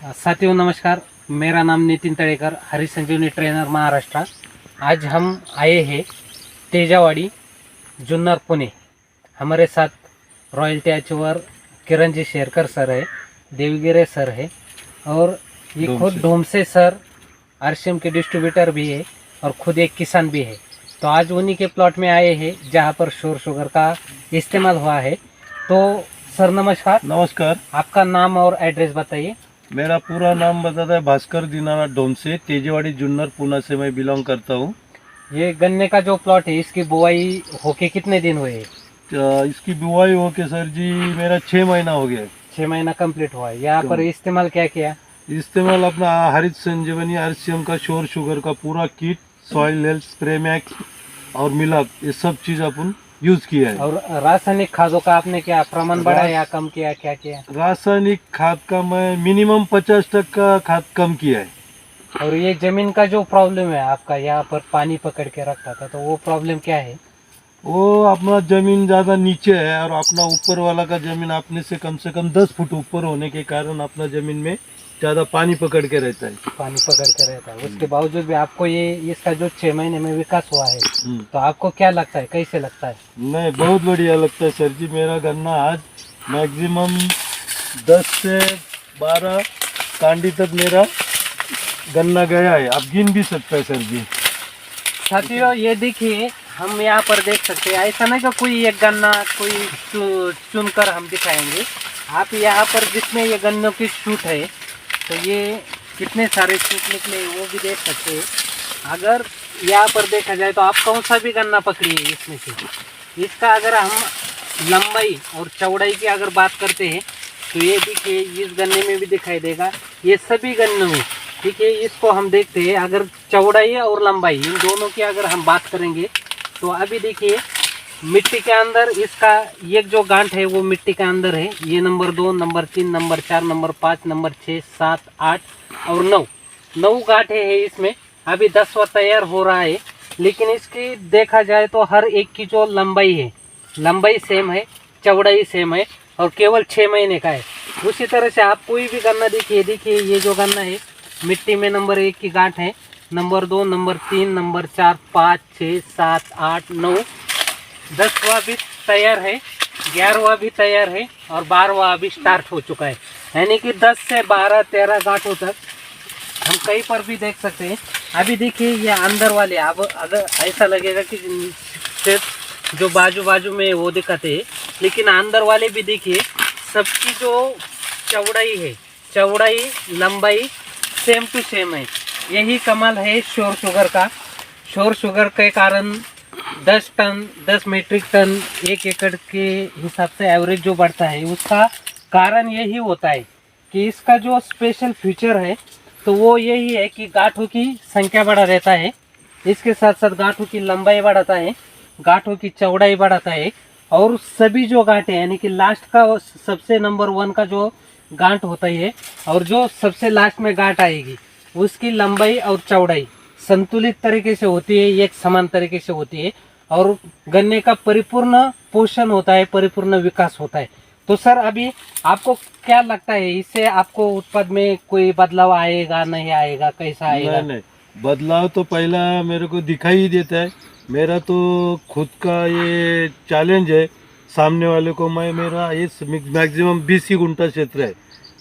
साथियों नमस्कार। मेरा नाम नितिन तड़ेकर, हरी संजीवनी ट्रेनर महाराष्ट्र। आज हम आए हैं तेजावाड़ी, जुन्नर, पुणे। हमारे साथ royalty achiever Kiran ji Sherkar sir है, देवगिरे सर है और ये खुद ढोमसे सर आरसीएम के डिस्ट्रीब्यूटर भी है और खुद एक किसान भी है। तो आज उन्हीं के प्लॉट में आए हैं जहाँ पर श्योर शुगर का इस्तेमाल हुआ है। तो सर नमस्कार। नमस्कार। आपका नाम और एड्रेस बताइए। मेरा पूरा नाम बताता है भास्कर दीनानाथ डोमसे, तेजेवाड़ी, जुन्नर, पूना से मैं बिलोंग करता हूँ। ये गन्ने का जो प्लॉट है इसकी बुआई होके कितने दिन हुए? इसकी बुआई हो के सर जी मेरा 6 महीना हो गया। 6 महीना कंप्लीट हुआ है। यहाँ पर इस्तेमाल क्या किया? इस्तेमाल अपना हरित संजीवनी, आरसीएम का, श्योर शुगर का पूरा kit, soil health, spray max और मिलाप, ये सब चीज अपन यूज किया है। और रासायनिक खादों का आपने क्या प्रमाण बढ़ाया या कम किया, क्या किया? रासायनिक खाद का मैं मिनिमम 50% खाद कम किया है। और ये जमीन का जो प्रॉब्लम है आपका, यहाँ पर पानी पकड़ के रखता था, तो वो प्रॉब्लम क्या है? वो अपना जमीन ज्यादा नीचे है और अपना ऊपर वाला का जमीन अपने से कम 10 फुट ऊपर होने के कारण अपना जमीन में ज्यादा पानी पकड़ के रहता है। पानी पकड़ के रहता है। उसके बावजूद भी आपको ये इसका जो 6 महीने में विकास हुआ है, तो आपको क्या लगता है, कैसे लगता है? नहीं, बहुत बढ़िया लगता है सर जी। मेरा गन्ना आज मैक्सिमम 10 से 12 कांडी तक मेरा गन्ना गया है। आप गिन भी सकते हैं सर जी। साथियों ये देखिए, हम यहाँ पर देख सकते हैं, ऐसा नहीं कि कोई एक गन्ना कोई चुनकर हम दिखाएंगे। आप यहाँ पर जितने ये गन्नों की शूट है, तो ये कितने सारे शूट निकले वो भी देख सकते हैं। अगर यहाँ पर देखा जाए तो आप कौन सा भी गन्ना पकड़िए इसमें से, इसका अगर हम लंबाई और चौड़ाई की अगर बात करते हैं तो ये देखिए इस गन्ने में भी दिखाई देगा। ये सभी गन्नों में ठीक है। इसको हम देखते हैं, अगर चौड़ाई और लंबाई इन दोनों की अगर हम बात करेंगे तो अभी देखिए मिट्टी के अंदर इसका एक जो गांठ है वो मिट्टी के अंदर है। ये number 2, number 3, number 4, number 5, number 6, 7, 8 और 9 गांठें है इसमें। अभी 10वां तैयार हो रहा है। लेकिन इसकी देखा जाए तो हर एक की जो लंबाई है, लंबाई सेम है, चौड़ाई सेम है और केवल 6 महीने का है। उसी तरह से आप कोई भी गन्ना देखिए ये जो गन्ना है मिट्टी में नंबर 1 की गांठ है, नंबर 2, नंबर 3, नंबर 4, 5, 6, 7, 8, 9, 10वां भी तैयार है, 11वां भी तैयार है और 12वां अभी स्टार्ट हो चुका है। यानी कि 10 से 12, 13 गांठों तक हम कहीं पर भी देख सकते हैं। अभी देखिए ये अंदर वाले, अब अगर ऐसा लगेगा कि सिर्फ जो बाजू में वो दिखाते हैं, लेकिन अंदर वाले भी देखिए सबकी जो चौड़ाई है, चौड़ाई लंबाई सेम टू सेम है। यही कमाल है श्योर शुगर का। श्योर शुगर के कारण 10 मीट्रिक टन 1 एकड़ के हिसाब से एवरेज जो बढ़ता है, उसका कारण यही होता है कि इसका जो स्पेशल फीचर है तो वो यही है कि गांठों की संख्या बढ़ा देता है, इसके साथ साथ गांठों की लंबाई बढ़ाता है, गांठों की चौड़ाई बढ़ाता है और सभी जो गांठें यानी कि लास्ट का सबसे नंबर 1 का जो गांठ होता है और जो सबसे लास्ट में गांठ आएगी उसकी लंबाई और चौड़ाई संतुलित तरीके से होती है, एक समान तरीके से होती है और गन्ने का परिपूर्ण पोषण होता है, परिपूर्ण विकास होता है। तो सर अभी आपको क्या लगता है, इससे आपको उत्पाद में कोई बदलाव आएगा, नहीं आएगा, कैसा आएगा? नहीं, बदलाव तो पहला मेरे को दिखाई ही देता है। मेरा तो खुद का ये चैलेंज है सामने वाले को। मेरा ये मैक्सिमम 20 ही गुंठा क्षेत्र है,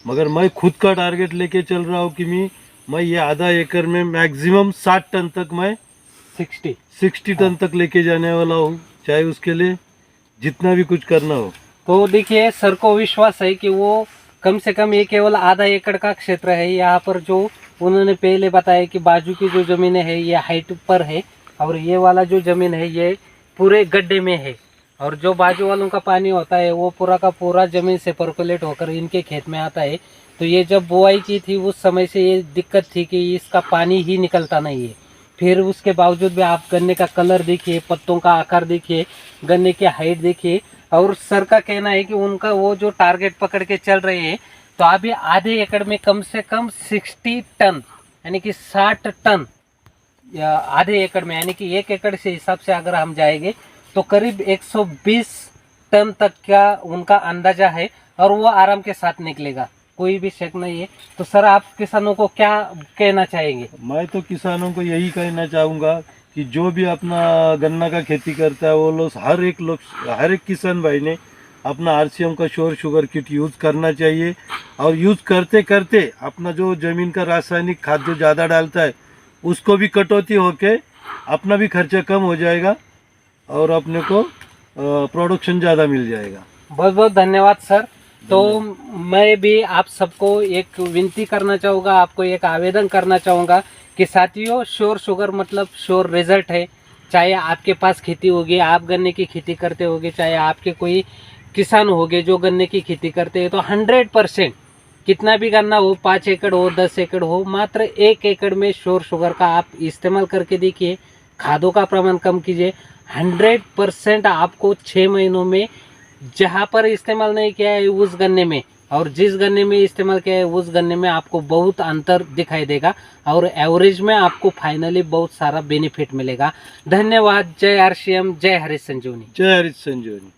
मगर मैं खुद का टारगेट लेके चल रहा हूँ कि मैं ये आधा एकड़ में मैक्सिमम 60 टन तक, मैं 60 टन तक लेके जाने वाला हूँ, चाहे उसके लिए जितना भी कुछ करना हो। तो देखिए सर को विश्वास है कि वो कम से कम ये केवल आधा एकड़ का क्षेत्र है। यहाँ पर जो उन्होंने पहले बताया कि बाजू की जो ज़मीनें है ये हाइट पर है और ये वाला जो ज़मीन है ये पूरे गड्ढे में है और जो बाजू वालों का पानी होता है वो पूरा का पूरा ज़मीन से पर्कुलेट होकर इनके खेत में आता है। तो ये जब बुआई की थी उस समय से ये दिक्कत थी कि इसका पानी ही निकलता नहीं है। फिर उसके बावजूद भी आप गन्ने का कलर देखिए, पत्तों का आकार देखिए, गन्ने की हाइट देखिए और सर का कहना है कि उनका वो जो टारगेट पकड़ के चल रहे हैं तो अभी आधे एकड़ में कम से कम 60 टन यानी कि 60 टन या आधे एकड़ में, यानी कि 1 एकड़ से हिसाब से अगर हम जाएंगे तो करीब 120 टन तक का उनका अंदाजा है और वो आराम के साथ निकलेगा। कोई भी शक नहीं है। तो सर आप किसानों को क्या कहना चाहेंगे? मैं तो किसानों को यही कहना चाहूँगा कि जो भी अपना गन्ना का खेती करता है वो लोग हर एक किसान भाई ने अपना आरसीएम का श्योर शुगर किट यूज़ करना चाहिए। और यूज़ करते करते अपना जो ज़मीन का रासायनिक खाद जो ज़्यादा डालता है उसको भी कटौती होके अपना भी खर्चा कम हो जाएगा और अपने को प्रोडक्शन ज़्यादा मिल जाएगा। बहुत बहुत धन्यवाद सर। तो मैं भी आप सबको एक विनती करना चाहूँगा, आपको एक आवेदन करना चाहूँगा कि साथियों श्योर शुगर मतलब श्योर रिजल्ट है। चाहे आपके पास खेती होगी, आप गन्ने की खेती करते होगे, चाहे आपके कोई किसान होगे जो गन्ने की खेती करते हैं, तो 100% कितना भी गन्ना हो, 5 एकड़ हो, 10 एकड़ हो, मात्र 1 एकड़ में श्योर शुगर का आप इस्तेमाल करके देखिए। खादों का प्रमाण कम कीजिए। 100% आपको 6 महीनों में जहाँ पर इस्तेमाल नहीं किया है उस गन्ने में और जिस गन्ने में इस्तेमाल किया है उस गन्ने में आपको बहुत अंतर दिखाई देगा और एवरेज में आपको फाइनली बहुत सारा बेनिफिट मिलेगा। धन्यवाद। जय आरसीएम, जय हरीश संजीवनी। जय हरीश संजीवनी।